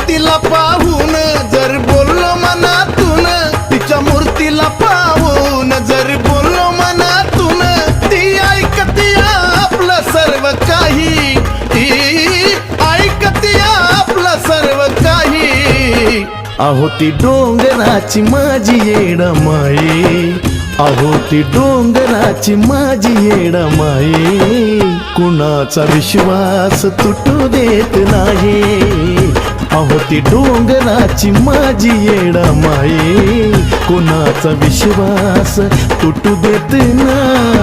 मूर्तीला पाहून जर बोललो मनातून, तिच्या मूर्तीला पाहून जर बोललो मनातून, ती ऐकती आपलं सर्व काही, ती ऐकती आपलं सर्व काही. अहो ती डोंगराची माझी येडमाई, अहो ती डोंगराची माझी येडमाई, कुणाचा विश्वास तुटू देत नाही. अहो ती डोंगराची माझी येडमाई, कुणाचा विश्वास तुटू देत नाही.